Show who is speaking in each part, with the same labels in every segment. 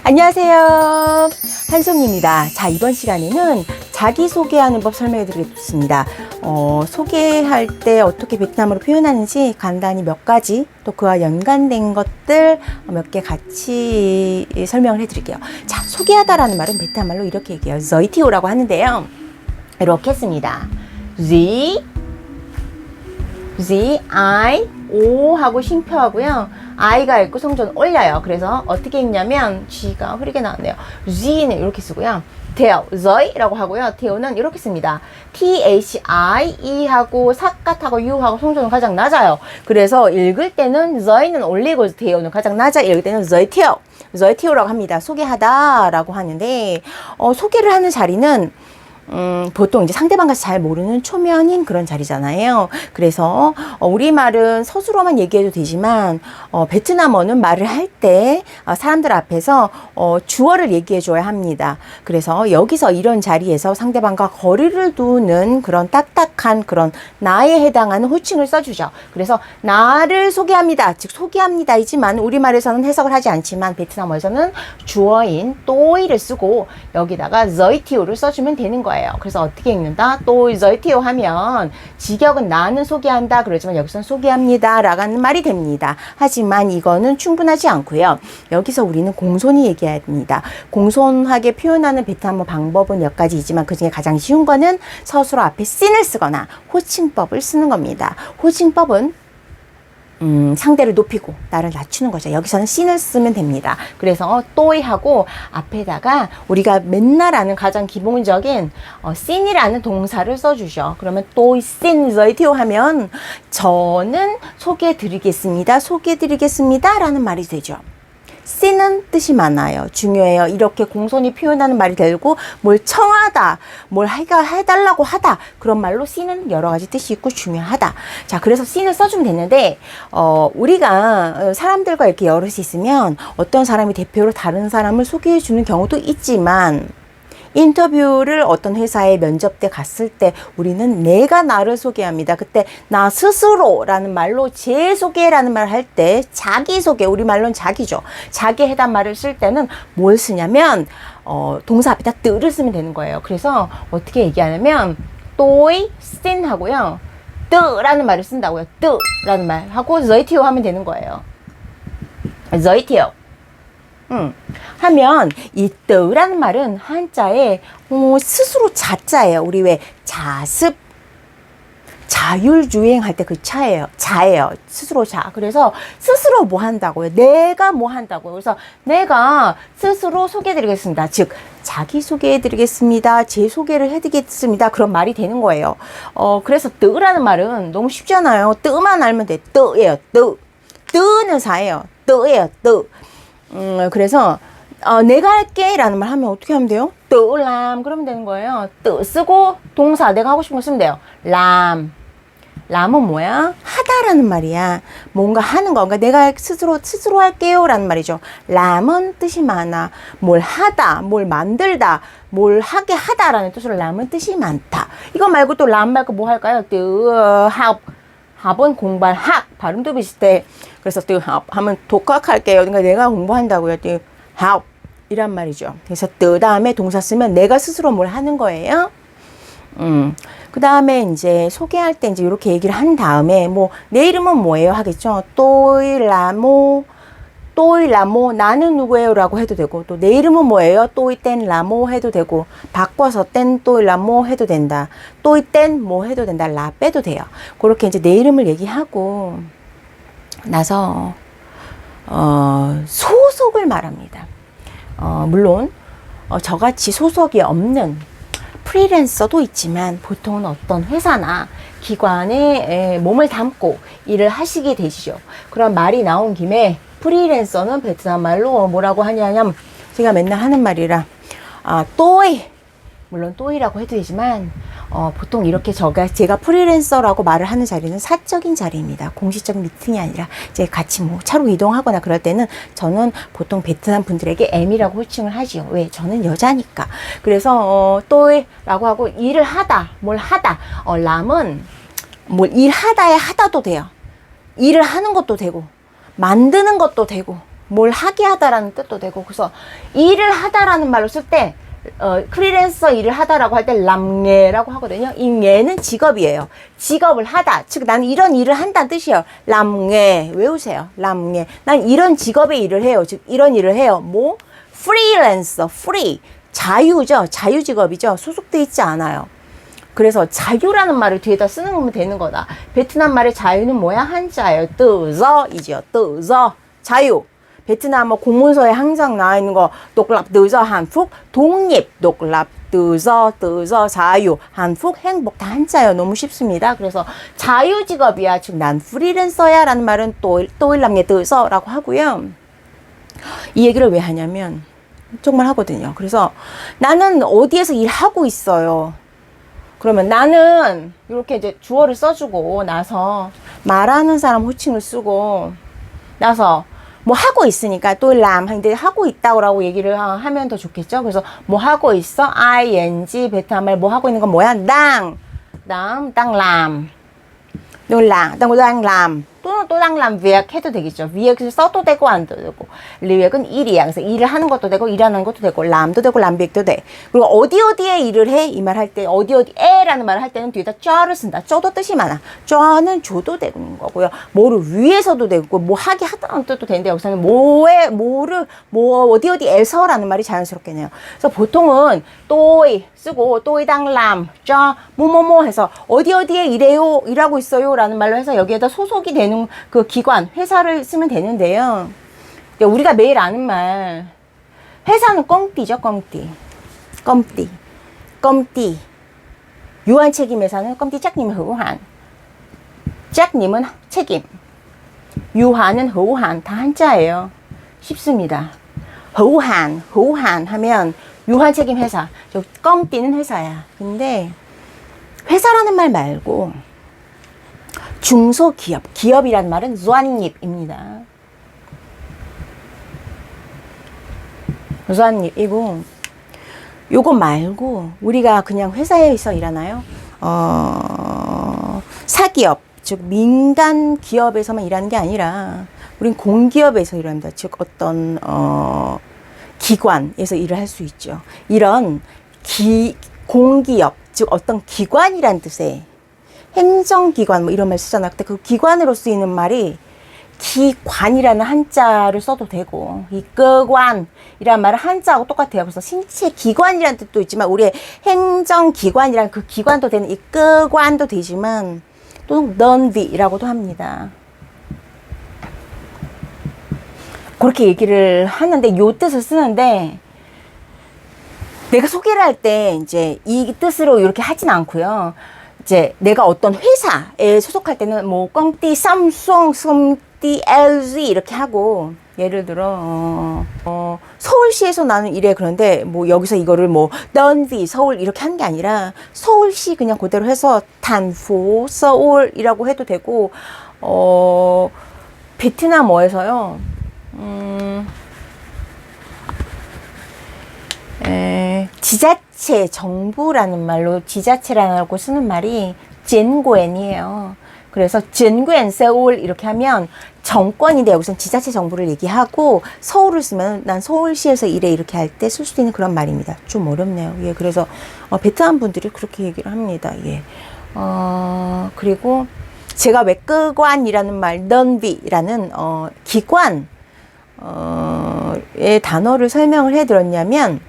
Speaker 1: 안녕하세요. 한송입니다. 자, 이번 시간에는 자기소개하는 법 설명해 드리겠습니다. 소개할 때 어떻게 베트남어로 표현하는지 간단히 몇 가지, 또 그와 연관된 것들 몇 개 같이 설명을 해 드릴게요. 자, 소개하다라는 말은 베트남말로 이렇게 얘기해요. 저이티오라고 하는데요. 이렇게 했습니다. I, O 하고 쉼표하고요. I가 있고 성조는 올려요. 그래서 어떻게 읽냐면 G가 흐리게 나왔네요. G는 이렇게 쓰고요. Theo, Zoe라고 하고요. Theo는 이렇게 씁니다. T-H-I-E 하고 삿갓하고 U하고 성조는 가장 낮아요. 그래서 읽을 때는 Zoe는 올리고 Theo는 가장 낮아. 읽을 때는 Zoeteo, Zoeteo라고 합니다. 소개하다라고 하는데 소개를 하는 자리는 보통 이제 상대방과 잘 모르는 초면인 그런 자리잖아요. 그래서 우리말은 서술어만 얘기해도 되지만 베트남어는 말을 할 때 사람들 앞에서 주어를 얘기해 줘야 합니다. 그래서 여기서 이런 자리에서 상대방과 거리를 두는 그런 딱딱한 그런 나에 해당하는 호칭을 써주죠. 그래서 나를 소개합니다. 즉 소개합니다이지만 우리말에서는 해석을 하지 않지만 베트남어에서는 주어인 또이를 쓰고 여기다가 저이티오를 써주면 되는 거예요. 그래서 어떻게 읽는다? 또 저이티오 하면 직역은 나는 소개한다 그러지만 여기서는 소개합니다 라는 말이 됩니다. 하지만 이거는 충분하지 않고요. 여기서 우리는 공손히 얘기해야 됩니다. 공손하게 표현하는 베트남어 방법은 몇 가지 있지만 그 중에 가장 쉬운 거는 서술어 앞에 씬을 쓰거나 호칭법을 쓰는 겁니다. 호칭법은 상대를 높이고 나를 낮추는 거죠. 여기서는 씬을 쓰면 됩니다. 그래서 또이하고 앞에다가 우리가 맨날 하는 가장 기본적인 씬이라는 동사를 써주죠. 그러면 또이 씬 저이티오 하면 저는 소개해드리겠습니다. 소개해드리겠습니다 라는 말이 되죠. 씬은 뜻이 많아요. 중요해요. 이렇게 공손히 표현하는 말이 되고 뭘 청하다, 뭘 해달라고 하다 그런 말로 씬은 여러 가지 뜻이 있고 중요하다. 자, 그래서 씬을 써주면 되는데 우리가 사람들과 이렇게 여럿이 있으면 어떤 사람이 대표로 다른 사람을 소개해 주는 경우도 있지만 인터뷰를 어떤 회사에 면접 때 갔을 때 우리는 내가 나를 소개합니다. 그때 나 스스로라는 말로 제 소개라는 말 할 때 자기 소개, 우리말로는 자기죠. 자기 해당 말을 쓸 때는 뭘 쓰냐면 동사 앞에다 뜨를 쓰면 되는 거예요. 그래서 어떻게 얘기하냐면 또이 씬 하고요. 뜨라는 말을 쓴다고요. 뜨라는 말 하고 저이티오 하면 되는 거예요. 저이티오. 하면 이 뜨라는 말은 한자에 스스로 자자예요. 우리 왜 자습 자율주행 할 때 그 자예요. 스스로 자. 그래서 스스로 뭐 한다고요? 내가 뭐 한다고요? 그래서 내가 스스로 소개해드리겠습니다. 즉 자기 소개해드리겠습니다. 제 소개를 해드리겠습니다. 그런 말이 되는 거예요. 그래서 뜨라는 말은 너무 쉽잖아요. 뜨만 알면 돼. 뜨예요. 뜨는 사예요. 뜨예요. 뜨. 그래서 내가 할게 라는 말 하면 어떻게 하면 돼요? 뜨람 그러면 되는 거예요. 뜨 쓰고 동사 내가 하고 싶은 거 쓰면 돼요. 람은 뭐야? 하다라는 말이야. 뭔가 하는 거. 그러니까 내가 스스로 할게요 라는 말이죠. 람은 뜻이 많아. 뭘 하다, 뭘 만들다, 뭘 하게 하다라는 뜻으로 람은 뜻이 많다. 이거 말고 또 람 말고 뭐 할까요? 합은 공부할 학 발음도 비슷해. 그래서 하면 독학할게요. 그러니까 내가 공부한다고요. 학 이란 말이죠. 그래서 다음에 동사 쓰면 내가 스스로 뭘 하는 거예요. 그 다음에 이제 소개할 때 이제 이렇게 얘기를 한 다음에 뭐 내 이름은 뭐예요 하겠죠. 또이라모 나는 누구예요라고 해도 되고 또 내 이름은 뭐예요? 또이땐 라모 해도 되고 바꿔서 땐 또이라모 해도 된다. 또이땐 뭐 해도 된다. 라 빼도 돼요. 그렇게 이제 내 이름을 얘기하고 나서 소속을 말합니다. 물론 저같이 소속이 없는 프리랜서도 있지만 보통은 어떤 회사나 기관에 몸을 담고 일을 하시게 되시죠. 그런 말이 나온 김에 프리랜서는 베트남 말로 뭐라고 하냐면 제가 맨날 하는 말이라 또이 물론 또이라고 해도 되지만 보통 이렇게 제가 프리랜서라고 말을 하는 자리는 사적인 자리입니다. 공식적인 미팅이 아니라 이제 같이 뭐 차로 이동하거나 그럴 때는 저는 보통 베트남 분들에게 M이라고 호칭을 하지요. 왜? 저는 여자니까. 그래서 또이라고 하고 일을 하다, 뭘 하다. 람은 뭘 일하다에 하다도 돼요. 일을 하는 것도 되고 만드는 것도 되고 뭘 하게 하다라는 뜻도 되고 그래서 일을 하다라는 말로 쓸 때 프리랜서 일을 하다라고 할 때 람예라고 하거든요. 이 예는 직업이에요. 직업을 하다. 즉 나는 이런 일을 한다는 뜻이에요. 람예 외우세요. 람예. 난 이런 직업의 일을 해요. 즉 이런 일을 해요. 뭐 프리랜서, 프리 자유죠. 자유 직업이죠. 소속돼 있지 않아요. 그래서 자유라는 말을 뒤에다 쓰는 거면 되는 거다. 베트남 말의 자유는 뭐야? 한자예요. 뜨저이죠. 뜨저 자유. 베트남 공문서에 항상 나와 있는 거 독립, 뜨저, 한국, 독립, 독립, 뜨저, 자유, 한국, 행복 다 한자예요. 너무 쉽습니다. 그래서 자유 직업이야. 즉 난 프리랜서야 라는 말은 또일남예 뜨저라고 하고요. 이 얘기를 왜 하냐면 정말 하거든요. 그래서 나는 어디에서 일하고 있어요. 그러면 나는 이렇게 이제 주어를 써주고 나서 말하는 사람 호칭을 쓰고 나서 뭐 하고 있으니까 또 람 하는데 하고 있다고 얘기를 하면 더 좋겠죠. 그래서 뭐 하고 있어? ing 베트남말 뭐 하고 있는 건 뭐야? đang làm đang làm 또 đang làm việc 해도 되겠죠. việc 써도 되고 안 되고 리액은 일이야. 그래서 일을 하는 것도 되고 일하는 것도 되고 람도 되고 람비도 돼. 그리고 어디에 일을 해? 이 말 할 때 어디에라는 말을 할 때는 뒤에다 쩌를 쓴다. 쩌도 뜻이 많아. 쩌는 줘도 되는 거고요. 뭐를 위해서도 되고 뭐 하게 하다는 뜻도 되는데 여기서는 어디에서라는 말이 자연스럽겠네요. 그래서 보통은 또이 쓰고 또이당람 쩌 뭐뭐뭐 해서 어디에 일하고 있어요라는 말로 해서 여기에다 소속이 되는 그 기관, 회사를 쓰면 되는데요. 우리가 매일 아는 말, 회사는 껌띠죠, 껌띠. 유한 책임 회사는 껌띠 짝님은 허우한. 짝님은 책임. 유한은 허우한. 다 한자예요. 쉽습니다. 허우한 하면 유한 책임 회사. 저 껌띠는 회사야. 근데 회사라는 말 말고 중소기업, 기업이란 말은 doanh nghiệp 입니다. doanh nghiệp 이고 요거 말고 우리가 그냥 회사에서 일하나요? 사기업, 즉 민간 기업에서만 일하는 게 아니라 우린 공기업에서 일합니다. 즉 어떤 기관에서 일을 할 수 있죠. 이런 공기업, 즉 어떤 기관이란 뜻의 행정기관 뭐 이런 말 쓰잖아. 근데 그 기관으로 쓰이는 말이 기관이라는 한자를 써도 되고 이 cơ 관이라는 말은 한자하고 똑같아요. 그래서 신체 기관이라는 뜻도 있지만 우리의 행정기관이라는 그 기관도 되는 이 cơ 관도 되지만 또 đơn vị 라고도 합니다. 그렇게 얘기를 하는데 요 뜻을 쓰는데 내가 소개를 할 때 이제 이 뜻으로 이렇게 하진 않고요. 이제 내가 어떤 회사에 소속할 때는 뭐 công ty Samsung, công ty LG 이렇게 하고 예를 들어 서울시에서 나는 이래 그런데 뭐 여기서 이거를 뭐 đơn vị 서울 이렇게 하는 게 아니라 서울시 그냥 그대로 해서 thành phố 서울이라고 해도 되고 베트남어에서요. 지자체, 정부라는 말로 지자체라고 쓰는 말이 젠고엔이에요. 그래서 젠고엔 서울 이렇게 하면 정권인데 여기서는 지자체 정부를 얘기하고 서울을 쓰면 난 서울시에서 일해 이렇게 할 때 쓸 수도 있는 그런 말입니다. 좀 어렵네요. 예, 그래서 베트남 분들이 그렇게 얘기를 합니다. 예. 그리고 제가 왜 cơ 관이라는 말, đơn vị 라는 기관 의 단어를 설명을 해드렸냐면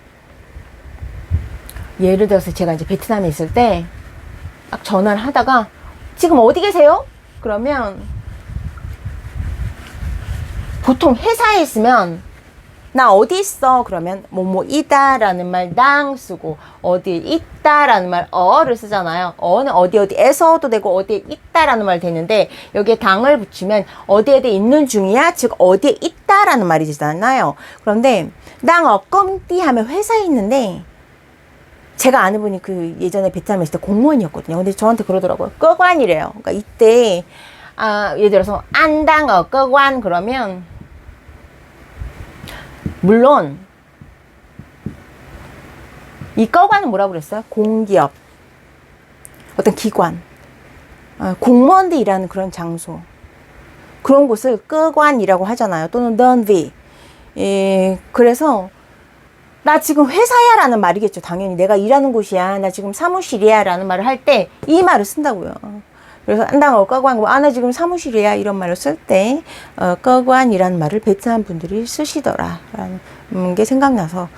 Speaker 1: 예를 들어서 제가 이제 베트남에 있을 때 딱 전화를 하다가 지금 어디 계세요? 그러면 보통 회사에 있으면 나 어디 있어? 그러면 뭐이다라는 말 당 쓰고 어디에 있다라는 말 어를 쓰잖아요. 어는 어디에서도 되고 어디에 있다라는 말 되는데 여기에 당을 붙이면 어디에 있는 중이야? 즉 어디에 있다라는 말이잖아요. 그런데 당 껌띠 하면 회사에 있는데 제가 아는 분이 그 예전에 베트남에 있을 때 공무원이었거든요. 근데 저한테 그러더라고요. cơ 관이래요. 그러니까 이때 예를 들어서 안당 cơ quan 그러면 물론 이 cơ 관은 뭐라고 그랬어요? 공기업, 어떤 기관, 공무원들 일하는 그런 장소. 그런 곳을 끄관이라고 하잖아요. 또는 던비. 예, 그래서 나 지금 회사야 라는 말이겠죠. 당연히 내가 일하는 곳이야. 나 지금 사무실이야 라는 말을 할 때 이 말을 쓴다고요. 그래서 안당어 꺼관, 나 지금 사무실이야 이런 말을 쓸 때 꺼관이라는 말을 베트남 분들이 쓰시더라 라는 게 생각나서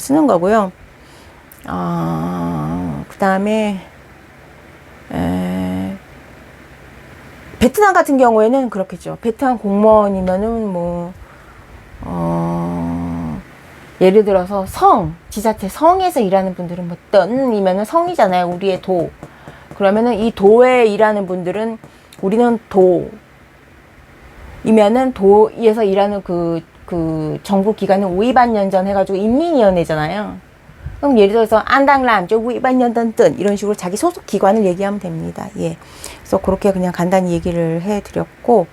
Speaker 1: 쓰는 거고요. 그 다음에 베트남 같은 경우에는 그렇겠죠. 베트남 공무원이면은 뭐 예를 들어서 성, 지자체 성에서 일하는 분들은 뭐 던이면은 성이잖아요. 우리의 도. 그러면은 이 도에 일하는 분들은 우리는 도이면은 도에서 일하는 그 정부 기관은 우이반연전 해가지고 인민위원회잖아요. 그럼 예를 들어서 안당람, 저 우이반연전 뜬 이런 식으로 자기 소속 기관을 얘기하면 됩니다. 예. 그래서 그렇게 그냥 간단히 얘기를 해드렸고,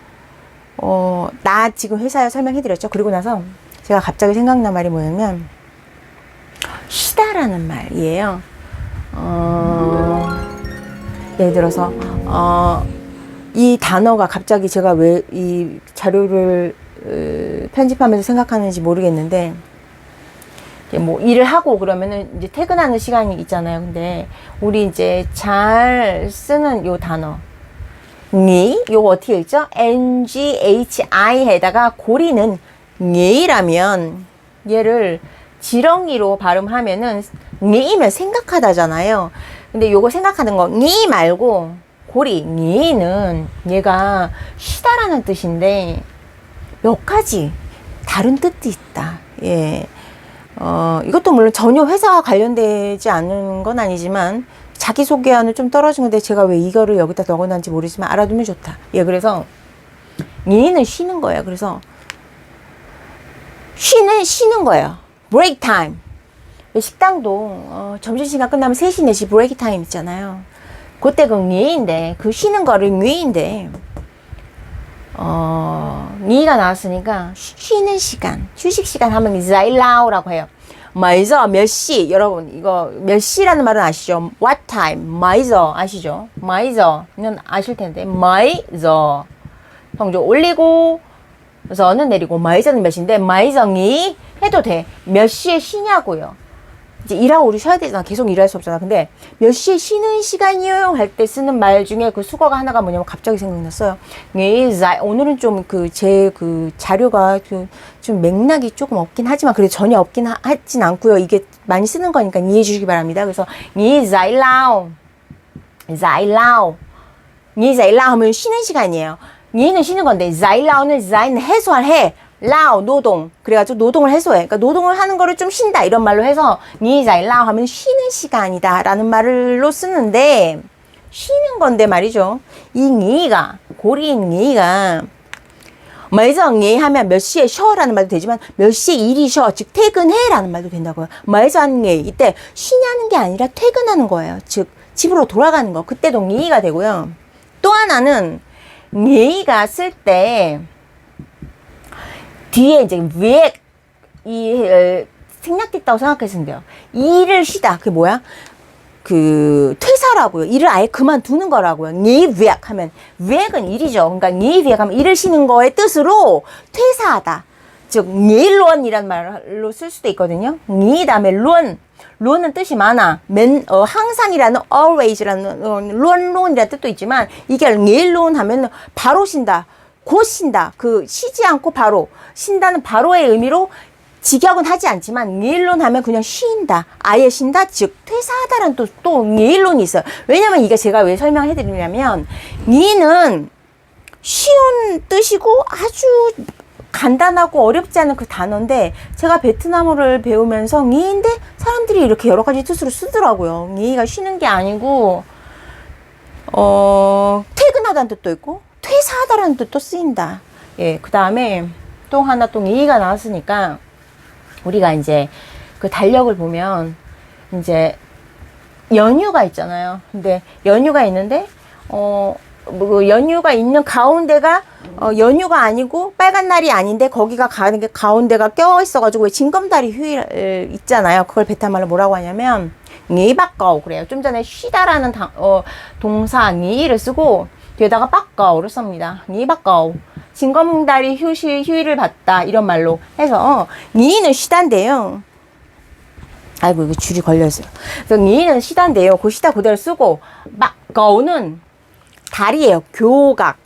Speaker 1: 나 지금 회사에 설명해드렸죠. 그리고 나서 제가 갑자기 생각난 말이 뭐냐면 쉬다라는 말이에요. 예를 들어서 이 단어가 갑자기 제가 왜 이 자료를 편집하면서 생각하는지 모르겠는데, 뭐 일을 하고 그러면은 이제 퇴근하는 시간이 있잖아요. 근데 우리 이제 잘 쓰는 요 단어 니 요거 어떻게 읽죠? NGHI에다가 고리는 니라면 얘를 지렁이로 발음하면은 니면 생각하다잖아요. 근데 요거 생각하는 거 니 말고 고리 니는 얘가 쉬다라는 뜻인데 몇 가지 다른 뜻도 있다. 예. 이것도 물론 전혀 회사와 관련되지 않은 건 아니지만 자기소개와는 좀 떨어진 건데 제가 왜 이거를 여기다 넣어놨는지 모르지만 알아두면 좋다. 예, 그래서 니는 쉬는 거예요. 그래서 쉬는 거예요. break time. 식당도 점심시간 끝나면 3시, 4시 브레이크 타임 있잖아요. 그때 그 니인데 그 쉬는 거를 니인데 니가 나왔으니까 쉬는 시간, 휴식 시간 하면 자일라오라고 해요. 마이저 몇 시, 여러분 이거 몇 시라는 말은 아시죠? What time, 마이저 아시죠? 마이저는 아실 텐데 마이저 성조 올리고 저는 내리고 마이저는 몇인데 마이저니 해도 돼. 몇 시에 쉬냐고요. 이제 일하고 우리 쉬어야 되잖아. 계속 일할 수 없잖아. 근데 몇 시에 쉬는 시간이요 할 때 쓰는 말 중에 그 수거가 하나가 뭐냐면 갑자기 생각났어요. 오늘은 좀 제 자료가 좀 맥락이 조금 없긴 하지만 그래도 전혀 없긴 하진 않고요. 이게 많이 쓰는 거니까 이해해 주시기 바랍니다. 그래서 자일라오 하면 쉬는 시간이에요. 니는 쉬는 건데 자일라오는 해소할 해. 라오 노동 그래가지고 노동을 해소해. 그러니까 노동을 하는 거를 좀 쉰다 이런 말로 해서 니자이 라오 하면 쉬는 시간이다 라는 말로 쓰는데 쉬는 건데 말이죠. 이 니가 고리인 니가 말정니 하면 몇 시에 쉬어라는 말도 되지만 몇 시에 일이 쉬어 즉 퇴근해 라는 말도 된다고요. 말정니 이때 쉬냐는 게 아니라 퇴근하는 거예요. 즉 집으로 돌아가는 거. 그때도 니가 되고요. 또 하나는 니가 쓸 때 뒤에 이제 위에 생략됐다고 생각하시면 돼요. 일을 쉬다. 그게 뭐야? 퇴사라고요. 일을 아예 그만두는 거라고요. 니위액 하면 위액은 일이죠. 그러니까 니위액 하면 일을 쉬는 거의 뜻으로 퇴사하다. 즉 니론이란 말로 쓸 수도 있거든요. 니 다음에 론은 뜻이 많아. 항상이라는 always라는 론이라는 뜻도 있지만 이게 니론 하면 바로 쉰다. 곧 쉰다. 쉬지 않고 바로 쉰다는 바로의 의미로 직역은 하지 않지만 니일론 하면 그냥 쉰다. 아예 쉰다. 즉 퇴사하다라는 또 니일론이 있어요. 왜냐면 이게 제가 왜 설명해 드리냐면 니는 쉬운 뜻이고 아주 간단하고 어렵지 않은 그 단어인데 제가 베트남어를 배우면서 니인데 사람들이 이렇게 여러 가지 뜻으로 쓰더라고요. 니가 쉬는 게 아니고 퇴근하다는 뜻도 있고 퇴사하다라는 뜻도 쓰인다. 예, 그 다음에 또 하나 또 이의가 나왔으니까 우리가 이제 그 달력을 보면 이제 연휴가 있잖아요. 근데 연휴가 있는데 연휴가 있는 가운데가 연휴가 아니고 빨간 날이 아닌데 거기가 가운데가 껴 있어가지고 왜 징검다리 휴일 있잖아요. 그걸 베트남말로 뭐라고 하냐면 니바꺼 그래요. 좀 전에 쉬다라는 동사 니를 쓰고 뒤에다가 빠꺼우를 씁니다. 니 빠꺼우. 징검다리 휴일을 봤다. 이런 말로 해서 니는 쉬다인데요. 아이고 이거 줄이 걸려있어요. 그래서 니는 쉬다인데요. 그 쉬다 그대로 쓰고 빠꺼우는 다리예요. 교각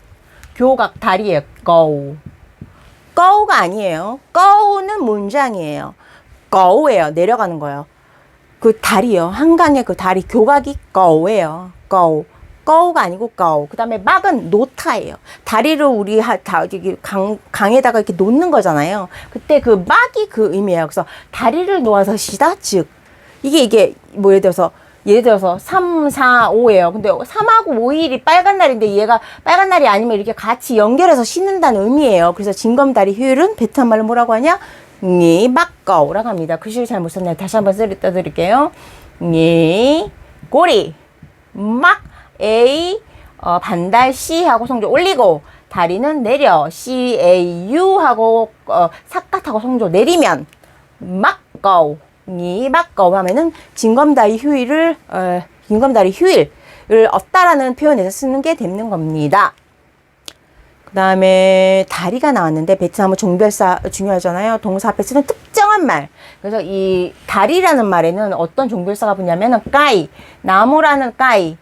Speaker 1: 다리예요. 꺼우. 꺼우가 아니에요. 꺼우는 문장이에요. 꺼우예요. 내려가는 거예요. 그 다리요. 한강의 그 다리 교각이 꺼우예요. 꺼우. 꺼우가 아니고 꺼우. 그 다음에 막은 놓다예요. 다리를 우리 강에다가 이렇게 놓는 거잖아요. 그때 그 막이 그 의미예요. 그래서 다리를 놓아서 쉬다. 즉 이게 뭐 예를 들어서 3, 4, 5예요. 근데 3하고 5일이 빨간 날인데 얘가 빨간 날이 아니면 이렇게 같이 연결해서 쉬는다는 의미예요. 그래서 징검다리 휴일은 베트남 말로 뭐라고 하냐? 니 막꺼우라고 합니다. 글씨를 잘못 썼네요. 다시 한번 써드릴게요. 니 꼬리 막 A 반달 C 하고 성조 올리고 다리는 내려 C A U 하고 삿갓하고 성조 내리면 막꺼우 니 막꺼우 하면은 징검다리 휴일을 얻다라는 표현에서 쓰는 게 되는 겁니다. 그 다음에 다리가 나왔는데 베트남은 종별사 중요하잖아요. 동사 앞에 쓰는 특정한 말. 그래서 이 다리라는 말에는 어떤 종별사가 붙냐면은 까이, 나무라는 까이.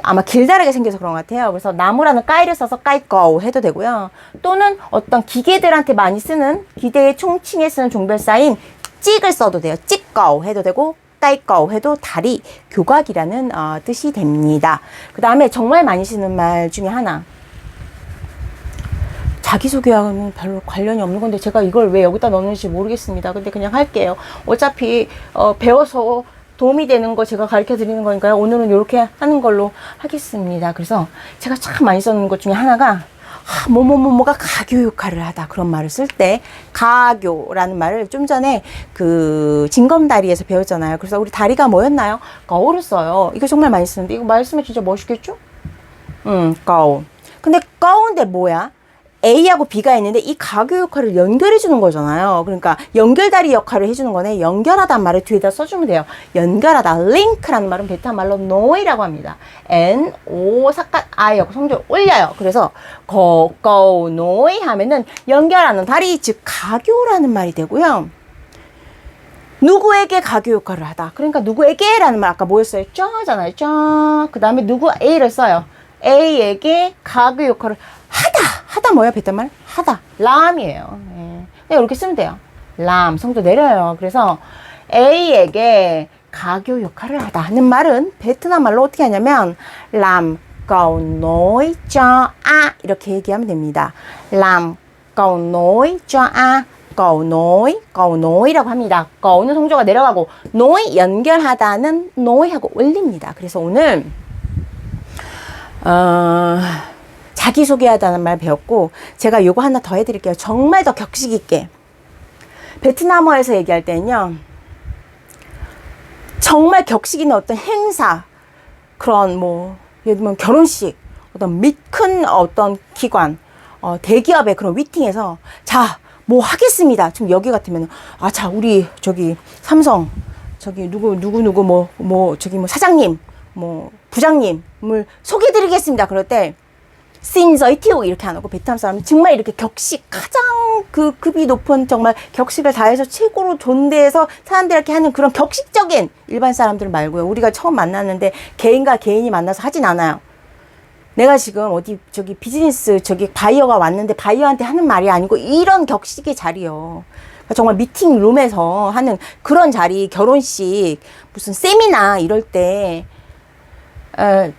Speaker 1: 아마 길다랗게 생겨서 그런 것 같아요. 그래서 나무라는 까이를 써서 까이꺼우 해도 되고요. 또는 어떤 기계들한테 많이 쓰는 기계의 총칭에 쓰는 종별사인 찍을 써도 돼요. 찍꺼우 해도 되고 까이꺼우 해도 다리, 교각이라는 뜻이 됩니다. 그 다음에 정말 많이 쓰는 말 중에 하나. 자기소개하고는 별로 관련이 없는 건데 제가 이걸 왜 여기다 넣는지 모르겠습니다. 근데 그냥 할게요. 어차피 배워서 도움이 되는 거 제가 가르쳐 드리는 거니까요. 오늘은 이렇게 하는 걸로 하겠습니다. 그래서 제가 참 많이 쓰는 것 중에 하나가 뭐가 가교 역할을 하다 그런 말을 쓸 때 가교라는 말을 좀 전에 그 징검다리에서 배웠잖아요. 그래서 우리 다리가 뭐였나요? 거울을 써요. 이거 정말 많이 쓰는데 이거 말씀에 진짜 멋있겠죠? 거울. 근데 거울인데 뭐야? A하고 B가 있는데 이 가교 역할을 연결해 주는 거잖아요. 그러니까 연결다리 역할을 해주는 거네. 연결하다는 말을 뒤에다 써주면 돼요. 연결하다, 링크라는 말은 베트남 말로 노이라고 합니다. N-O 삿갓 I하고 성조 올려요. 그래서 거우 노이 하면은 연결하는 다리, 즉 가교라는 말이 되고요. 누구에게 가교 역할을 하다. 그러니까 누구에게라는 말 아까 뭐였어요? 쩌잖아요. 쩌. 그 다음에 누구 A를 써요. A에게 가교 역할을 하다 뭐야 베트남 말? 하다 람이에요. 예. 그냥 이렇게 쓰면 돼요. 람 성조 내려요. 그래서 A에게 가교 역할을 하다 하는 말은 베트남 말로 어떻게 하냐면 람 cầu nối cho A 이렇게 얘기하면 됩니다. 람 cầu nối cho A cầu nối 라고 합니다. cầu 는 성조가 내려가고 nối 연결하다는 nối 하고 올립니다. 그래서 오늘 자기소개하다는 말 배웠고 제가 요거 하나 더 해드릴게요. 정말 더 격식 있게 베트남어에서 얘기할 때는요 정말 격식 있는 어떤 행사 그런 뭐 예를 들면 결혼식 어떤 큰 어떤 기관 대기업의 그런 미팅에서 자 뭐 하겠습니다. 지금 여기 같으면 자 우리 저기 삼성 저기 누구 저기 뭐 사장님 뭐 부장님을 소개해드리겠습니다. 그럴 때 신저이티오 이렇게 안 하고 베트남 사람은 정말 이렇게 격식 가장 그 급이 높은 정말 격식을 다해서 최고로 존대해서 사람들한테 하는 그런 격식적인 일반 사람들 말고요. 우리가 처음 만났는데 개인과 개인이 만나서 하진 않아요. 내가 지금 어디 저기 비즈니스 저기 바이어가 왔는데 바이어한테 하는 말이 아니고 이런 격식의 자리요. 그러니까 정말 미팅룸에서 하는 그런 자리 결혼식 무슨 세미나 이럴 때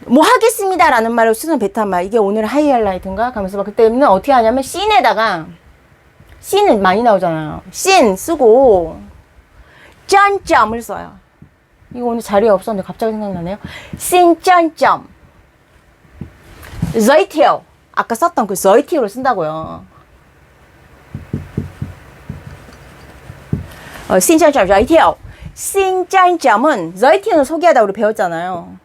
Speaker 1: 뭐 하겠습니다라는 말을 쓰는 베트남 말 이게 오늘 하이라이트인가 하면서 막 그때는 어떻게 하냐면 씬에다가 씬은 많이 나오잖아요. 씬 쓰고 짠점을 써요. 이거 오늘 자리에 없었는데 갑자기 생각나네요. 씬 짠점 저이티오 아까 썼던 그 저이티오를 쓴다고요. 씬 짠점 저이티오 씬 짠점은 저이티오는 소개하다 우리 배웠잖아요.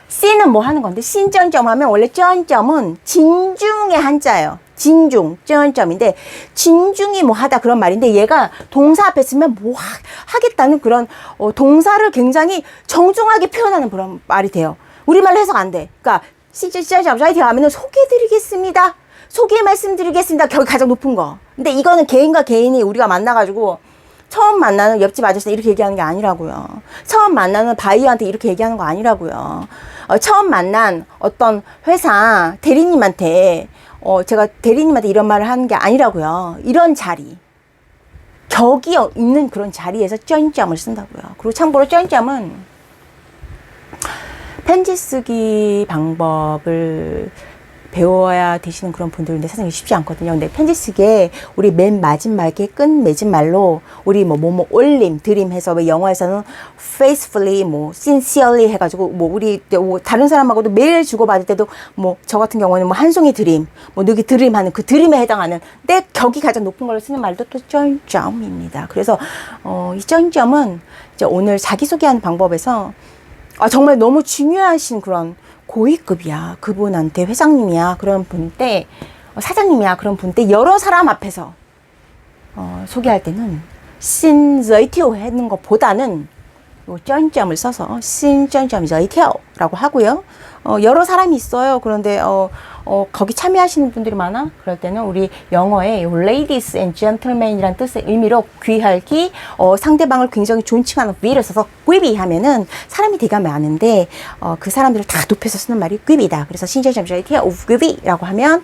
Speaker 1: C는 뭐 하는 건데 신점점 하면 원래 점점은 진중의 한자예요. 진중, 점점인데 진중이 뭐 하다 그런 말인데 얘가 동사 앞에 쓰면 뭐 하겠다는 그런 동사를 굉장히 정중하게 표현하는 그런 말이 돼요. 우리말로 해석 안 돼. 그러니까 시즌 잠자이티 하면은 소개해드리겠습니다. 소개 말씀드리겠습니다. 거기 가장 높은 거. 근데 이거는 개인과 개인이 우리가 만나가지고 처음 만나는 옆집 아저씨한테 이렇게 얘기하는 게 아니라고요. 처음 만나는 바이어한테 이렇게 얘기하는 거 아니라고요. 처음 만난 어떤 회사 대리님한테 제가 대리님한테 이런 말을 하는 게 아니라고요. 이런 자리. 격이 있는 그런 자리에서 쩐점을 쓴다고요. 그리고 참고로 쩐점은 편지 쓰기 방법을 배워야 되시는 그런 분들인데 사실 쉽지 않거든요. 근데 편지 쓰기에 우리 맨 마지막에 끝맺은 말로 우리 뭐 올림, 드림 해서 왜 영어에서는 faithfully, sincerely 해가지고 우리 다른 사람하고도 메일 주고받을 때도 저 같은 경우는 한 송이 드림, 누기 드림 하는 그 드림에 해당하는 때 격이 가장 높은 걸로 쓰는 말도 또 쩐점입니다. 그래서 이 쩐점은 이제 오늘 자기소개하는 방법에서 정말 너무 중요하신 그런 고위급이야. 그분한테 회장님이야. 그런 분 때, 사장님이야. 그런 분 때 여러 사람 앞에서 소개할 때는 sin giới thiệu 하는 것보다는 요 쩐점을 써서 sin 쩐점 giới thiệu 라고 하고요. 여러 사람이 있어요. 그런데 거기 참여하시는 분들이 많아. 그럴 때는 우리 영어에 ladies and gentlemen이란 뜻의 의미로 귀할기, 상대방을 굉장히 존칭하는 위를 써서 귀비 하면은 사람이 되게 많은데 그 사람들을 다 높여서 쓰는 말이 귀비다. 그래서 신전점자이티어 오브 귀비라고 하면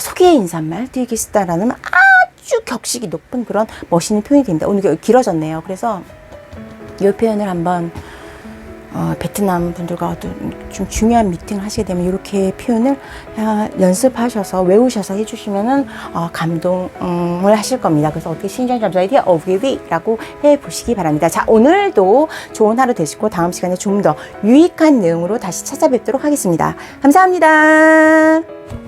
Speaker 1: 소개 인사말 되게 쓰다라는 아주 격식이 높은 그런 멋있는 표현이 됩니다. 오늘 길어졌네요. 그래서 이 표현을 한번 베트남 분들과 좀 중요한 미팅을 하시게 되면 이렇게 표현을 연습하셔서 외우셔서 해주시면은 감동을 하실 겁니다. 그래서 어떻게 신전점자이티 어브기비라고 해보시기 바랍니다. 자, 오늘도 좋은 하루 되시고 다음 시간에 좀 더 유익한 내용으로 다시 찾아뵙도록 하겠습니다. 감사합니다.